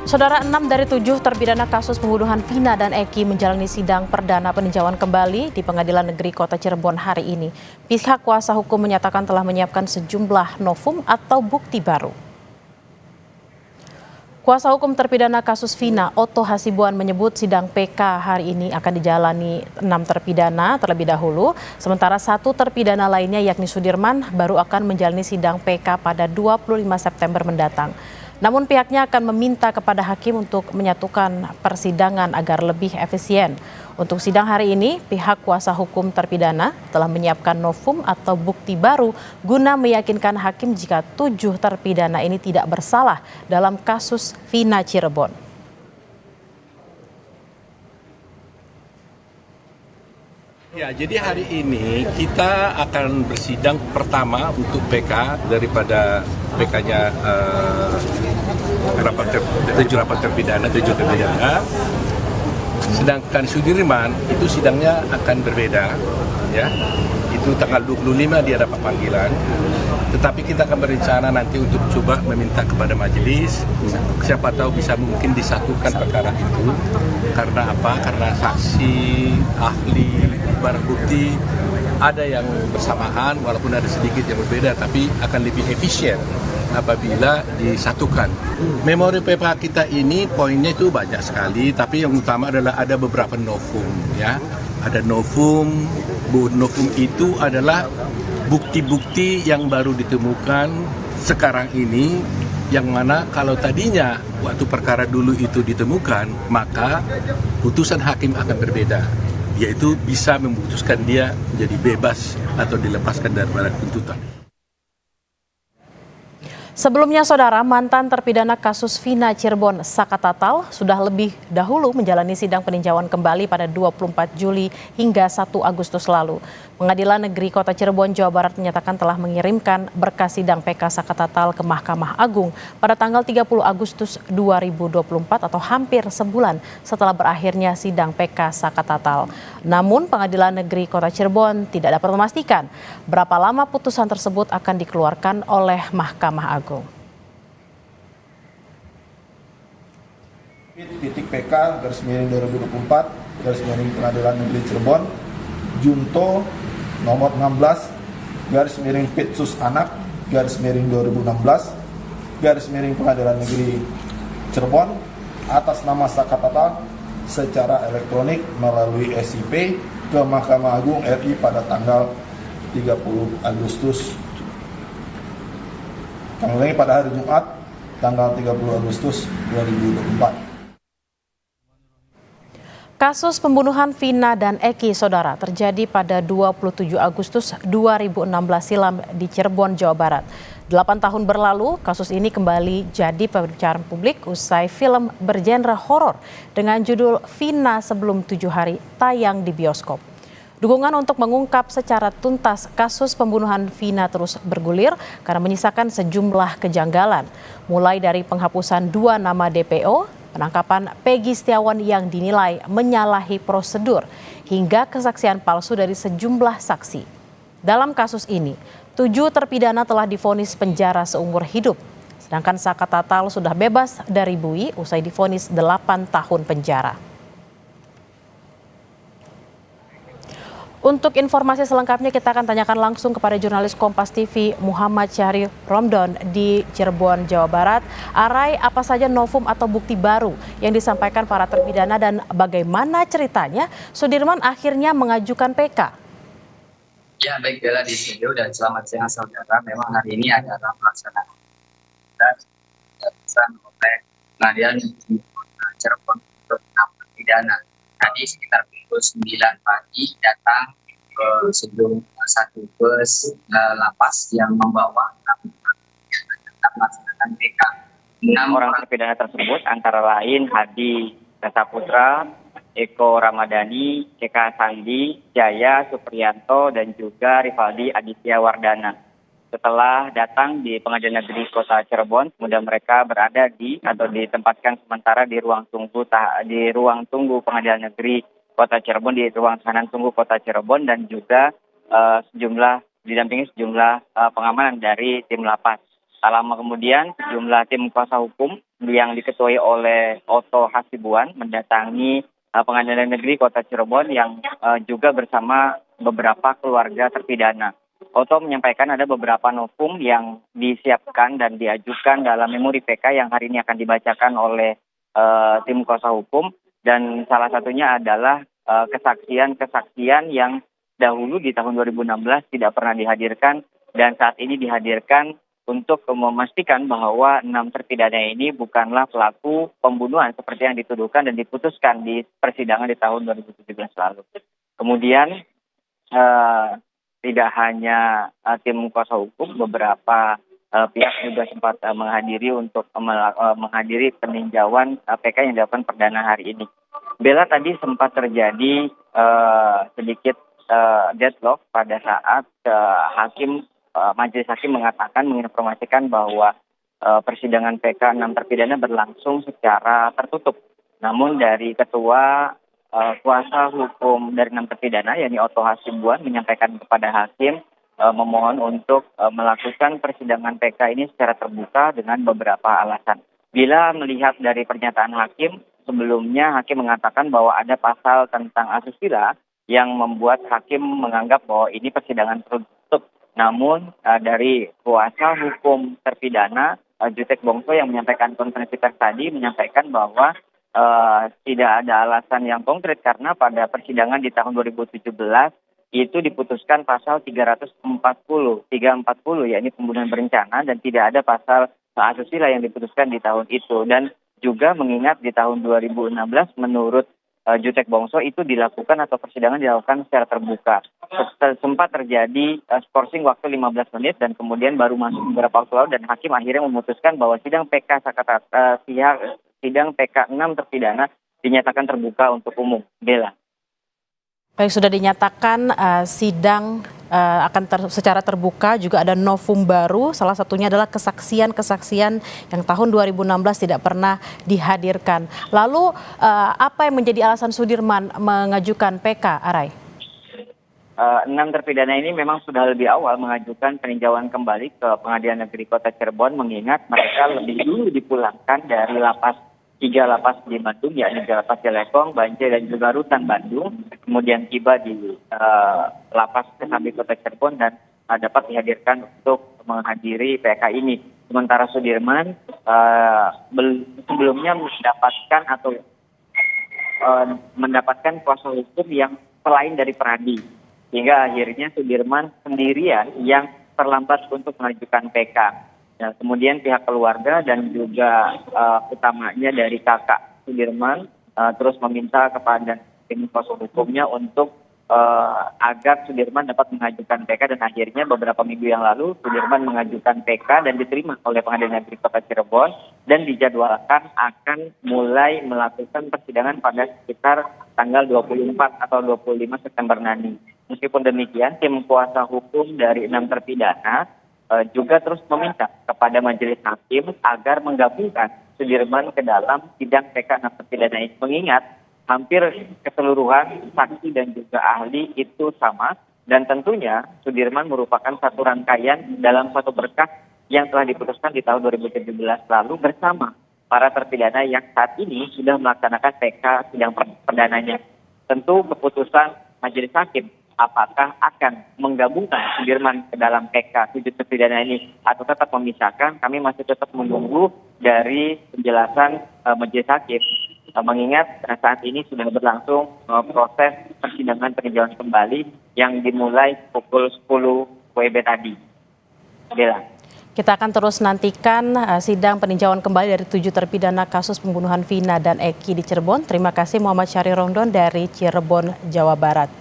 Saudara, 6 dari 7 terpidana kasus pembunuhan Vina dan Eki menjalani sidang perdana peninjauan kembali di Pengadilan Negeri Kota Cirebon hari ini. Pihak kuasa hukum menyatakan telah menyiapkan sejumlah novum atau bukti baru. Kuasa hukum terpidana kasus Vina, Otto Hasibuan, menyebut sidang PK hari ini akan dijalani 6 terpidana terlebih dahulu, sementara 1 terpidana lainnya yakni Sudirman baru akan menjalani sidang PK pada 25 September mendatang. Namun pihaknya akan meminta kepada hakim untuk menyatukan persidangan agar lebih efisien. Untuk sidang hari ini, pihak kuasa hukum terpidana telah menyiapkan novum atau bukti baru guna meyakinkan hakim jika 7 terpidana ini tidak bersalah dalam kasus Vina Cirebon. Ya, jadi hari ini kita akan bersidang pertama untuk PK daripada PK-nya tujuh terpidana. Sedangkan Sudirman itu sidangnya akan berbeda, ya. Itu tanggal 25 dia dapat panggilan. Tetapi kita akan berencana nanti untuk coba meminta kepada majelis, siapa tahu bisa mungkin disatukan perkara itu. Karena apa? Karena saksi, ahli, barang bukti ada yang bersamaan, walaupun ada sedikit yang berbeda, tapi akan lebih efisien apabila disatukan. Memori PPH kita ini poinnya itu banyak sekali, tapi yang utama adalah ada beberapa novum, ya. Ada novum itu adalah bukti-bukti yang baru ditemukan sekarang ini, yang mana kalau tadinya waktu perkara dulu itu ditemukan, maka putusan hakim akan berbeda, yaitu bisa memutuskan dia menjadi bebas atau dilepaskan dari tuntutan. Sebelumnya, saudara, mantan terpidana kasus Vina Cirebon, Saka Tatal, sudah lebih dahulu menjalani sidang peninjauan kembali pada 24 Juli hingga 1 Agustus lalu. Pengadilan Negeri Kota Cirebon, Jawa Barat menyatakan telah mengirimkan berkas sidang PK Saka Tatal ke Mahkamah Agung pada tanggal 30 Agustus 2024 atau hampir sebulan setelah berakhirnya sidang PK Saka Tatal. Namun, Pengadilan Negeri Kota Cirebon tidak dapat memastikan berapa lama putusan tersebut akan dikeluarkan oleh Mahkamah Agung. Titik PK garis miring 2024 garis miring Pengadilan Negeri Cirebon Junto nomor 16 garis miring Pitsus Anak garis miring 2016 garis miring Pengadilan Negeri Cirebon atas nama Saka Tatal secara elektronik melalui SIP ke Mahkamah Agung RI pada tanggal 30 Agustus pada hari Jumat tanggal 30 Agustus 2024. Kasus pembunuhan Vina dan Eki, saudara, terjadi pada 27 Agustus 2016 silam di Cirebon, Jawa Barat. 8 tahun berlalu, kasus ini kembali jadi pembicaraan publik usai film bergenre horor dengan judul Vina Sebelum 7 Hari tayang di bioskop. Dukungan untuk mengungkap secara tuntas kasus pembunuhan Vina terus bergulir karena menyisakan sejumlah kejanggalan, mulai dari penghapusan 2 nama DPO, penangkapan Peggy Setiawan yang dinilai menyalahi prosedur, hingga kesaksian palsu dari sejumlah saksi. Dalam kasus ini, 7 terpidana telah divonis penjara seumur hidup, sedangkan Saka Tatal sudah bebas dari bui usai divonis 8 tahun penjara. Untuk informasi selengkapnya kita akan tanyakan langsung kepada jurnalis Kompas TV Muhammad Syahri Romdon di Cirebon, Jawa Barat. Arai, apa saja novum atau bukti baru yang disampaikan para terpidana dan bagaimana ceritanya Sudirman akhirnya mengajukan PK? Ya, baik, Bella di studio dan selamat siang saudara. Memang hari ini adalah pelaksanaan dan keputusan oleh Pengadilan Negeri Kota Cirebon untuk 6 terpidana. Tadi sekitar pukul 9 pagi datang ke sebelum satu bus lapas yang membawa melaksanakan PK. 6 orang terpidana tersebut antara lain Hadi Saputra, Eko Ramadhani, Eka Sandi, Jaya Supriyanto, dan juga Rivaldi Aditya Wardana. Setelah datang di Pengadilan Negeri Kota Cirebon, kemudian mereka berada atau ditempatkan sementara di ruang tunggu Pengadilan Negeri Kota Cirebon, di ruang tahanan tunggu Kota Cirebon, dan juga didampingi sejumlah pengamanan dari tim lapas. Tak lama kemudian, sejumlah tim kuasa hukum yang diketuai oleh Oto Hasibuan mendatangi Pengadilan Negeri Kota Cirebon yang juga bersama beberapa keluarga terpidana. Oto menyampaikan ada beberapa novum yang disiapkan dan diajukan dalam memori PK yang hari ini akan dibacakan oleh tim kuasa hukum, dan salah satunya adalah kesaksian-kesaksian yang dahulu di tahun 2016 tidak pernah dihadirkan dan saat ini dihadirkan untuk memastikan bahwa 6 terpidana ini bukanlah pelaku pembunuhan seperti yang dituduhkan dan diputuskan di persidangan di tahun 2017 lalu. Kemudian tidak hanya tim kuasa hukum, beberapa pihak juga sempat menghadiri untuk menghadiri peninjauan PK yang dilakukan perdana hari ini. Bella, tadi sempat terjadi sedikit deadlock pada saat majelis hakim menginformasikan bahwa persidangan PK 6 terpidana berlangsung secara tertutup. Namun dari ketua kuasa hukum dari 6 terpidana, yakni Oto Hasibuan, menyampaikan kepada hakim memohon untuk melakukan persidangan PK ini secara terbuka dengan beberapa alasan. Bila melihat dari pernyataan hakim, sebelumnya hakim mengatakan bahwa ada pasal tentang asusila yang membuat hakim menganggap bahwa ini persidangan tertutup. Namun dari kuasa hukum terpidana Jutek Bongso yang menyampaikan konferensi pers tadi menyampaikan bahwa tidak ada alasan yang konkret karena pada persidangan di tahun 2017 itu diputuskan pasal 340 yakni pembunuhan berencana, dan tidak ada pasal asusila yang diputuskan di tahun itu. Dan juga mengingat di tahun 2016 menurut Jutek Bongso itu dilakukan atau persidangan dilakukan secara terbuka. Sempat terjadi skorsing waktu 15 menit dan kemudian baru masuk beberapa waktu lalu dan hakim akhirnya memutuskan bahwa sidang PK 6 terpidana dinyatakan terbuka untuk umum. Bella. Baik, sudah dinyatakan sidang akan secara terbuka, juga ada novum baru, salah satunya adalah kesaksian-kesaksian yang tahun 2016 tidak pernah dihadirkan. Lalu apa yang menjadi alasan Sudirman mengajukan PK, Arai? 6 terpidana ini memang sudah lebih awal mengajukan peninjauan kembali ke Pengadilan Negeri Kota Cirebon, mengingat mereka lebih dulu dipulangkan dari tiga lapas di Bandung, yakni lapas Jelekong, Banjai, dan juga Rutan Bandung. Kemudian tiba di lapas Kesambi Kota Cirebon dan dapat dihadirkan untuk menghadiri PK ini. Sementara Sudirman sebelumnya mendapatkan kuasa hukum yang selain dari Pradi, sehingga akhirnya Sudirman sendirian yang terlambat untuk mengajukan PK. Nah, kemudian pihak keluarga dan juga utamanya dari kakak Sudirman terus meminta kepada tim kuasa hukumnya untuk agar Sudirman dapat mengajukan PK, dan akhirnya beberapa minggu yang lalu Sudirman mengajukan PK dan diterima oleh Pengadilan Negeri Kota Cirebon dan dijadwalkan akan mulai melakukan persidangan pada sekitar tanggal 24 atau 25 September nanti. Meskipun demikian, tim kuasa hukum dari 6 terpidana juga terus meminta kepada majelis hakim agar menggabungkan Sudirman ke dalam sidang PK 6 terpidana ini, mengingat hampir keseluruhan saksi dan juga ahli itu sama, dan tentunya Sudirman merupakan satu rangkaian dalam satu berkas yang telah diputuskan di tahun 2017 lalu bersama para terpidana yang saat ini sudah melaksanakan PK sidang perdananya. Tentu keputusan majelis hakim apakah akan menggabungkan Sudirman ke dalam PK 7 terpidana ini atau tetap memisahkan, kami masih tetap menunggu dari penjelasan majelis hakim. Mengingat saat ini sudah berlangsung proses persidangan peninjauan kembali yang dimulai pukul 10 WIB tadi. Bella. Kita akan terus nantikan sidang peninjauan kembali dari 7 terpidana kasus pembunuhan Vina dan Eki di Cirebon. Terima kasih Muhammad Syahri Rongdon dari Cirebon, Jawa Barat.